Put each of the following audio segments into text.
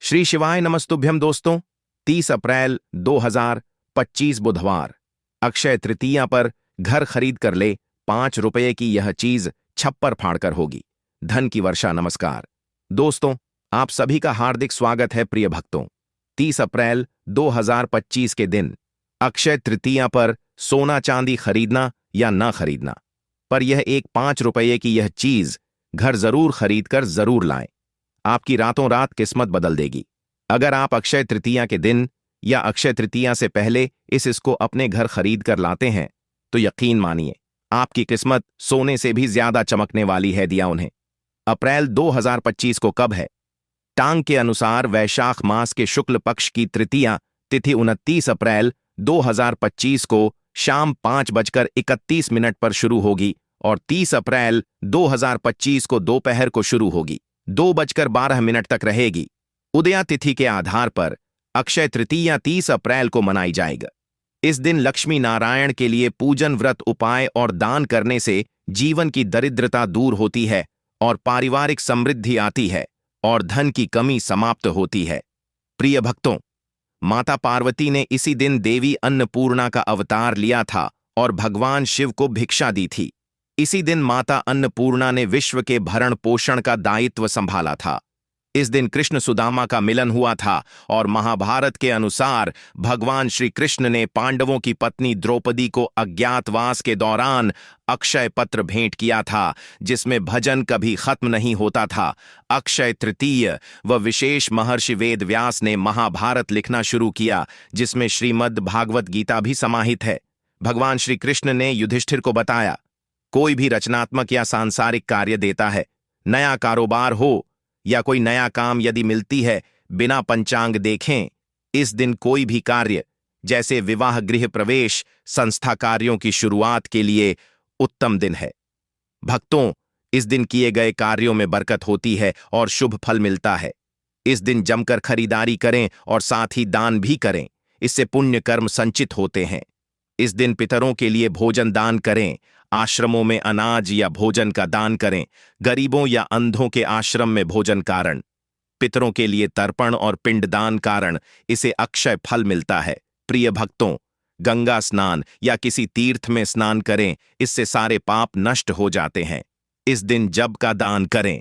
श्री शिवाय नमस्तुभ्यम दोस्तों। 30 अप्रैल 2025 बुधवार, अक्षय तृतीया पर घर खरीद कर ले 5 रुपये की यह चीज छप्पर फाड़कर होगी। धन की वर्षा। नमस्कार दोस्तों, आप सभी का हार्दिक स्वागत है। प्रिय भक्तों, 30 अप्रैल 2025 के दिन अक्षय तृतीया पर सोना चांदी खरीदना या न खरीदना, पर यह एक 5 रुपये की यह चीज घर जरूर खरीद कर जरूर लाएं। आपकी रातों रात किस्मत बदल देगी। अगर आप अक्षय तृतीया के दिन या अक्षय तृतीया से पहले इसको अपने घर खरीद कर लाते हैं तो यकीन मानिए आपकी किस्मत सोने से भी ज्यादा चमकने वाली है। दिया उन्हें अप्रैल 2025 को कब है? टांग के अनुसार वैशाख मास के शुक्ल पक्ष की तृतीया तिथि 29 अप्रैल 2025 को शाम 5:31 पर शुरू होगी और 30 अप्रैल 2025 को दोपहर को शुरू होगी। 2:12 तक रहेगी। उदया तिथि के आधार पर अक्षय तृतीया 30 अप्रैल को मनाई जाएगा। इस दिन लक्ष्मी नारायण के लिए पूजन, व्रत, उपाय और दान करने से जीवन की दरिद्रता दूर होती है और पारिवारिक समृद्धि आती है और धन की कमी समाप्त होती है। प्रिय भक्तों, माता पार्वती ने इसी दिन देवी अन्नपूर्णा का अवतार लिया था और भगवान शिव को भिक्षा दी थी। इसी दिन माता अन्नपूर्णा ने विश्व के भरण पोषण का दायित्व संभाला था। इस दिन कृष्ण सुदामा का मिलन हुआ था और महाभारत के अनुसार भगवान श्री कृष्ण ने पांडवों की पत्नी द्रौपदी को अज्ञातवास के दौरान अक्षय पत्र भेंट किया था, जिसमें भजन कभी खत्म नहीं होता था। अक्षय तृतीय व विशेष महर्षि वेद व्यास ने महाभारत लिखना शुरू किया, जिसमें श्रीमद् भागवत गीता भी समाहित है। भगवान श्री कृष्ण ने युधिष्ठिर को बताया, कोई भी रचनात्मक या सांसारिक कार्य देता है, नया कारोबार हो या कोई नया काम यदि मिलती है, बिना पंचांग देखें इस दिन कोई भी कार्य जैसे विवाह, गृह प्रवेश, संस्था कार्यों की शुरुआत के लिए उत्तम दिन है। भक्तों, इस दिन किए गए कार्यों में बरकत होती है और शुभ फल मिलता है। इस दिन जमकर खरीदारी करें और साथ ही दान भी करें, इससे पुण्य कर्म संचित होते हैं। इस दिन पितरों के लिए भोजन दान करें, आश्रमों में अनाज या भोजन का दान करें, गरीबों या अंधों के आश्रम में भोजन कारण, पितरों के लिए तर्पण और पिंडदान कारण इसे अक्षय फल मिलता है। प्रिय भक्तों, गंगा स्नान या किसी तीर्थ में स्नान करें, इससे सारे पाप नष्ट हो जाते हैं। इस दिन जब का दान करें,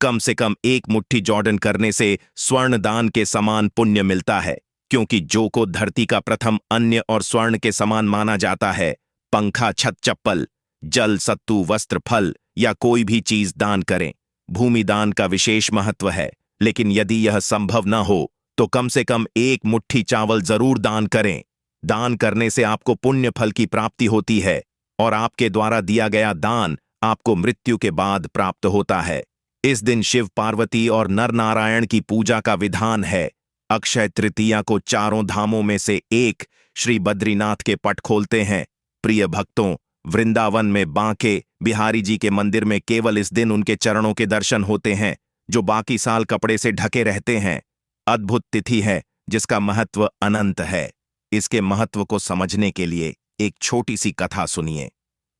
कम से कम 1 मुट्ठी जॉर्डन करने से स्वर्ण दान के समान पुण्य मिलता है, क्योंकि जो को धरती का प्रथम अन्य और स्वर्ण के समान माना जाता है। पंखा, छत, चप्पल, जल, सत्तू, वस्त्र, फल या कोई भी चीज दान करें। भूमि दान का विशेष महत्व है, लेकिन यदि यह संभव न हो तो कम से कम 1 मुट्ठी चावल जरूर दान करें। दान करने से आपको पुण्य फल की प्राप्ति होती है और आपके द्वारा दिया गया दान आपको मृत्यु के बाद प्राप्त होता है। इस दिन शिव, पार्वती और नर नारायण की पूजा का विधान है। अक्षय तृतीया को चारों धामों में से एक श्री बद्रीनाथ के पट खोलते हैं। प्रिय भक्तों, वृंदावन में बांके बिहारी जी के मंदिर में केवल इस दिन उनके चरणों के दर्शन होते हैं, जो बाकी साल कपड़े से ढके रहते हैं। अद्भुत तिथि है जिसका महत्व अनंत है। इसके महत्व को समझने के लिए एक छोटी सी कथा सुनिए।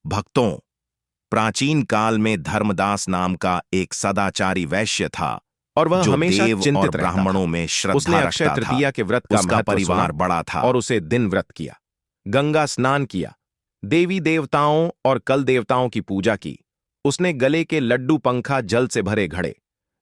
भक्तों, प्राचीन काल में धर्मदास नाम का एक सदाचारी वैश्य था और वह जो हमेशा देव चिंतित और रहता ब्राह्मणों था। में उसने श्रद्धा अक्षय रखता तृतीया था। के व्रत का उसका महत्व परिवार सुना बड़ा था और उसे दिन व्रत किया, गंगा स्नान किया, देवी देवताओं और कल देवताओं की पूजा की। उसने गले के लड्डू, पंखा, जल से भरे घड़े,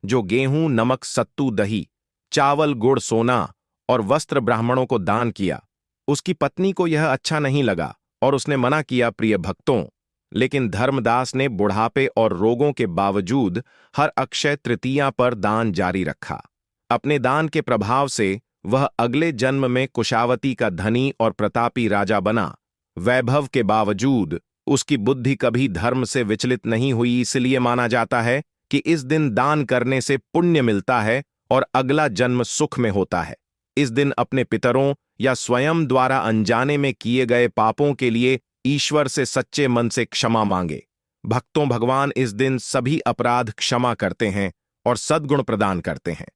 जो गेहूं, नमक, सत्तू, दही, चावल, गुड़, सोना और वस्त्र ब्राह्मणों को दान किया। उसकी पत्नी को यह अच्छा नहीं लगा और उसने मना किया। प्रिय भक्तों, लेकिन धर्मदास ने बुढ़ापे और रोगों के बावजूद हर अक्षय तृतीया पर दान जारी रखा। अपने दान के प्रभाव से वह अगले जन्म में कुशावती का धनी और प्रतापी राजा बना। वैभव के बावजूद उसकी बुद्धि कभी धर्म से विचलित नहीं हुई। इसलिए माना जाता है कि इस दिन दान करने से पुण्य मिलता है और अगला जन्म सुख में होता है। इस दिन अपने पितरों या स्वयं द्वारा अनजाने में किए गए पापों के लिए ईश्वर से सच्चे मन से क्षमा मांगे। भक्तों, भगवान इस दिन सभी अपराध क्षमा करते हैं और सद्गुण प्रदान करते हैं।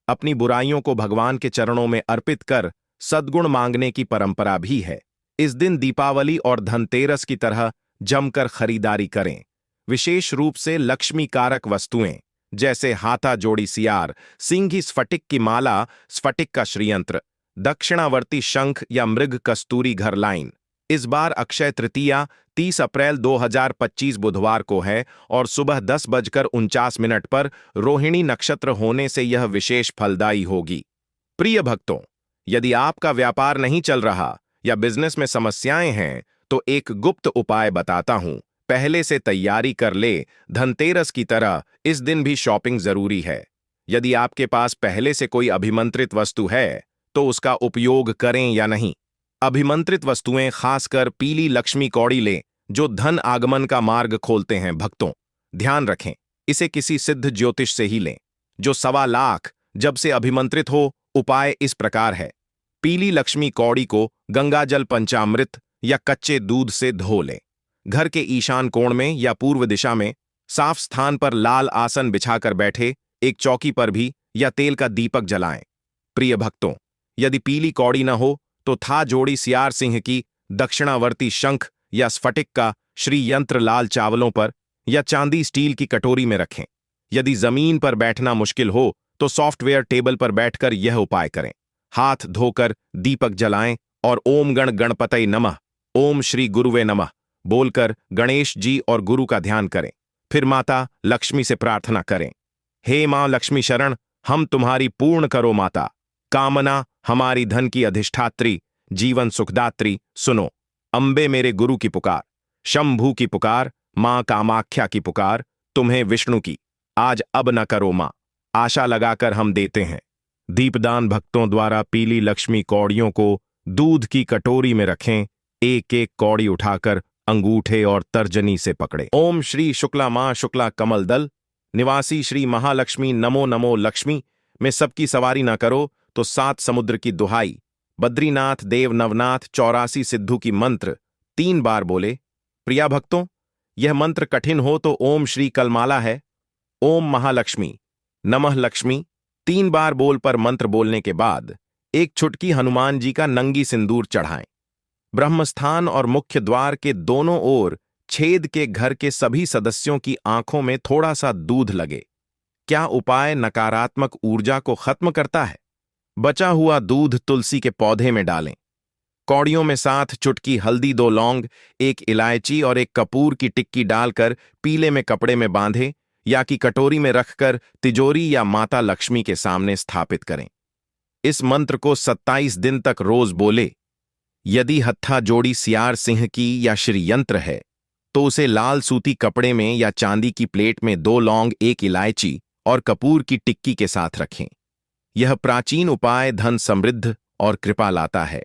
अपनी बुराइयों को भगवान के चरणों में अर्पित कर सद्गुण मांगने की परंपरा भी है। इस दिन दीपावली और धनतेरस की तरह जमकर खरीदारी करें। विशेष रूप से लक्ष्मी कारक वस्तुएं जैसे हाथा जोड़ी सियार, सिंघी स्फटिक की माला, स्फटिक का श्रीयंत्र, दक्षिणावर्ती शंख या मृग कस्तूरी घर लाइन। इस बार अक्षय तृतीया 30 अप्रैल 2025 बुधवार को है और सुबह 10:49 पर रोहिणी नक्षत्र होने से यह विशेष फलदायी होगी। प्रिय भक्तों, यदि आपका व्यापार नहीं चल रहा या बिजनेस में समस्याएं हैं तो एक गुप्त उपाय बताता हूं। पहले से तैयारी कर ले। धनतेरस की तरह इस दिन भी शॉपिंग जरूरी है। यदि आपके पास पहले से कोई अभिमंत्रित वस्तु है तो उसका उपयोग करें या नहीं। अभिमंत्रित वस्तुएं खासकर पीली लक्ष्मी कौड़ी लें जो धन आगमन का मार्ग खोलते हैं। भक्तों, ध्यान रखें, इसे किसी सिद्ध ज्योतिष से ही लें जो 1.25 लाख जब से अभिमंत्रित हो। उपाय इस प्रकार है। पीली लक्ष्मी कौड़ी को गंगाजल पंचामृत या कच्चे दूध से धो लें। घर के ईशान कोण में या पूर्व दिशा में साफ स्थान पर लाल आसन बिछाकर बैठे, एक चौकी पर भी, या तेल का दीपक जलाएं। प्रिय भक्तों, यदि पीली कौड़ी न हो तो था जोड़ी सियार सिंह की, दक्षिणावर्ती शंख या स्फटिक का श्री यंत्र लाल चावलों पर या चांदी स्टील की कटोरी में रखें। यदि जमीन पर बैठना मुश्किल हो तो सॉफ्टवेयर टेबल पर बैठकर यह उपाय करें। हाथ धोकर दीपक जलाएं और ओम गण गणपतये नमः, ओम श्री गुरुवे नमः बोलकर गणेश जी और गुरु का ध्यान करें। फिर माता लक्ष्मी से प्रार्थना करें, हे मां लक्ष्मी शरण, हम तुम्हारी पूर्ण करो माता। कामना हमारी धन की अधिष्ठात्री, जीवन सुखदात्री, सुनो। अंबे मेरे गुरु की पुकार, शंभू की पुकार, मां कामाख्या की पुकार, तुम्हें विष्णु की आज अब न करो मां। आशा लगाकर हम देते हैं। दीपदान भक्तों द्वारा पीली लक्ष्मी कौड़ियों को दूध की कटोरी में रखें। एक एक कौड़ी उठाकर अंगूठे और तर्जनी से पकड़े। ओम श्री शुक्ला मां शुक्ला कमल दल निवासी श्री महालक्ष्मी नमो नमो लक्ष्मी में सबकी सवारी ना करो तो 7 समुद्र की दुहाई। बद्रीनाथ देव नवनाथ 84 सिद्धू की मंत्र 3 बार बोले। प्रिया भक्तों, यह मंत्र कठिन हो तो ओम श्री कलमाला है। ओम महालक्ष्मी नमः लक्ष्मी 3 बार बोल पर मंत्र बोलने के बाद एक चुटकी हनुमान जी का नंगी सिंदूर चढ़ाएं। ब्रह्मस्थान और मुख्य द्वार के दोनों ओर छेद के घर के सभी सदस्यों की आंखों में थोड़ा सा दूध लगे। क्या उपाय नकारात्मक ऊर्जा को खत्म करता है? बचा हुआ दूध तुलसी के पौधे में डालें। कौड़ियों में 7 चुटकी हल्दी, 2 लौंग, 1 इलायची और 1 कपूर की टिक्की डालकर पीले में कपड़े में बांधे या कि कटोरी में रखकर तिजोरी या माता लक्ष्मी के सामने स्थापित करें। इस मंत्र को 27 दिन तक रोज बोले। यदि हत्था जोड़ी सियार सिंह की या श्री यंत्र है तो उसे लाल सूती कपड़े में या चांदी की प्लेट में 2 लौंग, 1 इलायची और कपूर की टिक्की के साथ रखें। यह प्राचीन उपाय धन समृद्ध और कृपा लाता है।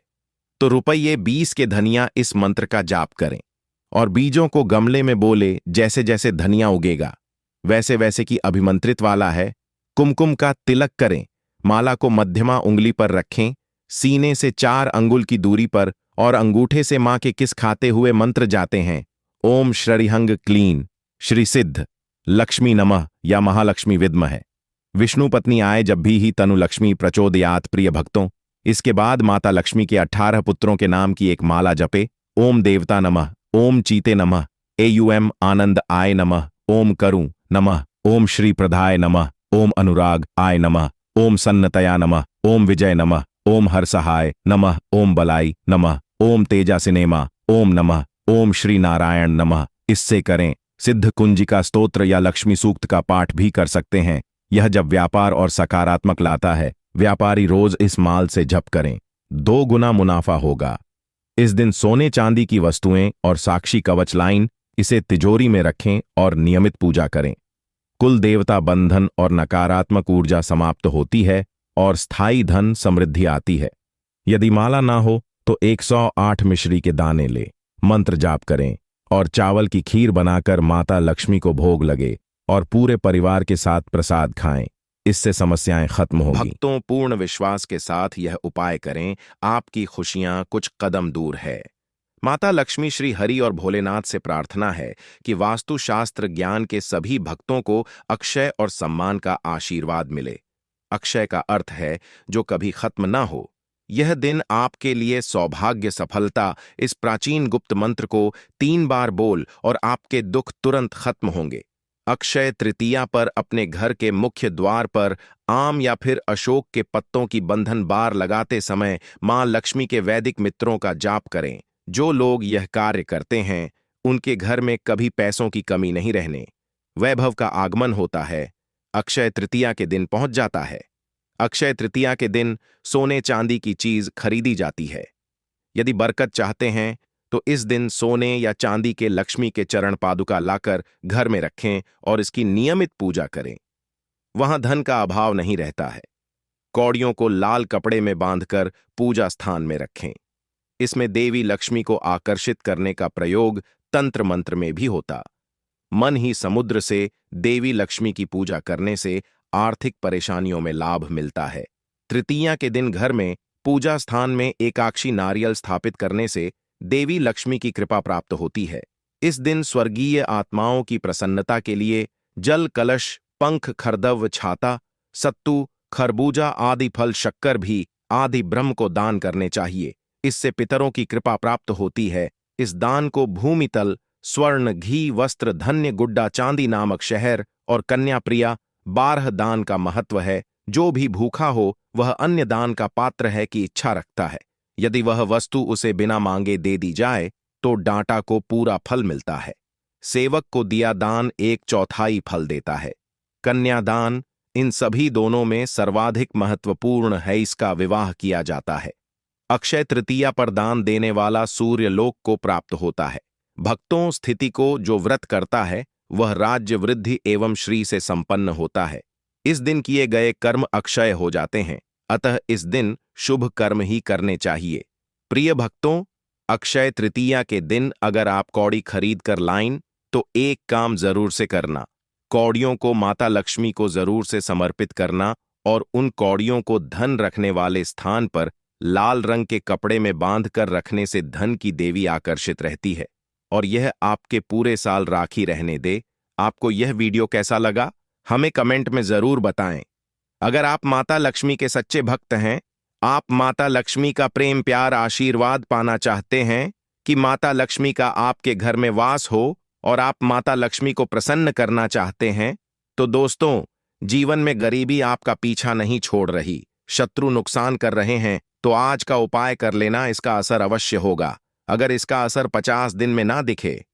तो रुपये 20 के धनिया इस मंत्र का जाप करें और बीजों को गमले में बोले। जैसे जैसे धनिया उगेगा वैसे वैसे की अभिमंत्रित वाला है। कुमकुम का तिलक करें। माला को मध्यमा उंगली पर रखें, सीने से 4 अंगुल की दूरी पर, और अंगूठे से मां के किस खाते हुए मंत्र जाते हैं। ओम श्रीहंग क्लीन श्री सिद्ध लक्ष्मी नमः या महालक्ष्मी विद्महे विष्णु पत्नी आए जब भी ही तनु लक्ष्मी प्रचोदयात। प्रिय भक्तों, इसके बाद माता लक्ष्मी के 18 पुत्रों के नाम की एक माला जपे। ओम देवता नमः, ओम चीते नमः, एयुएम आनंद आय नमः, ओम करुं नमः, ओम श्री प्रधाय नमः, ओम अनुराग आय नमः, ओम सन्नतया नमः, ओम विजय नमः, ओम हरसहाय नमः, ओम बलाई नमः, ओम तेजा सिनेमा ओम नमः, ओम श्री नारायण नमः। इससे करें। सिद्ध कुंजिका स्तोत्र या लक्ष्मी सूक्त का पाठ भी कर सकते हैं। यह जब व्यापार और सकारात्मक लाता है। व्यापारी रोज इस माल से जप करें, 2 गुना मुनाफा होगा। इस दिन सोने चांदी की वस्तुएं और साक्षी कवच लाइन, इसे तिजोरी में रखें और नियमित पूजा करें। कुल देवता बंधन और नकारात्मक ऊर्जा समाप्त होती है और स्थायी धन समृद्धि आती है। यदि माला ना हो तो 108 मिश्री के दाने ले, मंत्र जाप करें और चावल की खीर बनाकर माता लक्ष्मी को भोग लगे और पूरे परिवार के साथ प्रसाद खाएं। इससे समस्याएं खत्म होंगी। भक्तों, पूर्ण विश्वास के साथ यह उपाय करें, आपकी खुशियां कुछ कदम दूर है। माता लक्ष्मी, श्री हरि और भोलेनाथ से प्रार्थना है कि वास्तुशास्त्र ज्ञान के सभी भक्तों को अक्षय और सम्मान का आशीर्वाद मिले। अक्षय का अर्थ है जो कभी खत्म ना हो। यह दिन आपके लिए सौभाग्य, सफलता। इस प्राचीन गुप्त मंत्र को 3 बार बोल और आपके दुख तुरंत खत्म होंगे। अक्षय तृतीया पर अपने घर के मुख्य द्वार पर आम या फिर अशोक के पत्तों की बंधन बार लगाते समय मां लक्ष्मी के वैदिक मित्रों का जाप करें। जो लोग यह कार्य करते हैं उनके घर में कभी पैसों की कमी नहीं रहने, वैभव का आगमन होता है। अक्षय तृतीया के दिन पहुंच जाता है। अक्षय तृतीया के दिन सोने चांदी की चीज खरीदी जाती है। यदि बरकत चाहते हैं तो इस दिन सोने या चांदी के लक्ष्मी के चरण पादुका लाकर घर में रखें और इसकी नियमित पूजा करें। वहां धन का अभाव नहीं रहता है। कौड़ियों को लाल कपड़े में बांधकर पूजा स्थान में रखें। इसमें देवी लक्ष्मी को आकर्षित करने का प्रयोग तंत्र मंत्र में भी होता। मन ही समुद्र से देवी लक्ष्मी की पूजा करने से आर्थिक परेशानियों में लाभ मिलता है। तृतीया के दिन घर में पूजा स्थान में एकाक्षी नारियल स्थापित करने से देवी लक्ष्मी की कृपा प्राप्त होती है। इस दिन स्वर्गीय आत्माओं की प्रसन्नता के लिए जल कलश, पंख, खरदव, छाता, सत्तू, खरबूजा आदि फल, शक्कर भी आदि ब्रह्म को दान करने चाहिए। इससे पितरों की कृपा प्राप्त होती है। इस दान को भूमितल, स्वर्ण, घी, वस्त्र, धन्य, गुड्डा, चांदी नामक शहर और कन्या प्रिया 12 दान का महत्व है। जो भी भूखा हो वह अन्य दान का पात्र है कि इच्छा रखता है। यदि वह वस्तु उसे बिना मांगे दे दी जाए तो डांटा को पूरा फल मिलता है। सेवक को दिया दान 1/4 फल देता है। कन्यादान, इन सभी दोनों में सर्वाधिक महत्वपूर्ण है। इसका विवाह किया जाता है। अक्षय तृतीया पर दान देने वाला सूर्यलोक को प्राप्त होता है। भक्तों स्थिति को जो व्रत करता है वह राज्य वृद्धि एवं श्री से संपन्न होता है। इस दिन किए गए कर्म अक्षय हो जाते हैं, अतः इस दिन शुभ कर्म ही करने चाहिए। प्रिय भक्तों, अक्षय तृतीया के दिन अगर आप कौड़ी खरीद कर लाइन तो एक काम जरूर से करना। कौड़ियों को माता लक्ष्मी को जरूर से समर्पित करना और उन कौड़ियों को धन रखने वाले स्थान पर लाल रंग के कपड़े में बांध कर रखने से धन की देवी आकर्षित रहती है और यह आपके पूरे साल राखी रहने दे। आपको यह वीडियो कैसा लगा हमें कमेंट में जरूर बताएं। अगर आप माता लक्ष्मी के सच्चे भक्त हैं, आप माता लक्ष्मी का प्रेम प्यार आशीर्वाद पाना चाहते हैं कि माता लक्ष्मी का आपके घर में वास हो और आप माता लक्ष्मी को प्रसन्न करना चाहते हैं, तो दोस्तों, जीवन में गरीबी आपका पीछा नहीं छोड़ रही, शत्रु नुकसान कर रहे हैं, तो आज का उपाय कर लेना, इसका असर अवश्य होगा। अगर इसका असर 50 दिन में ना दिखे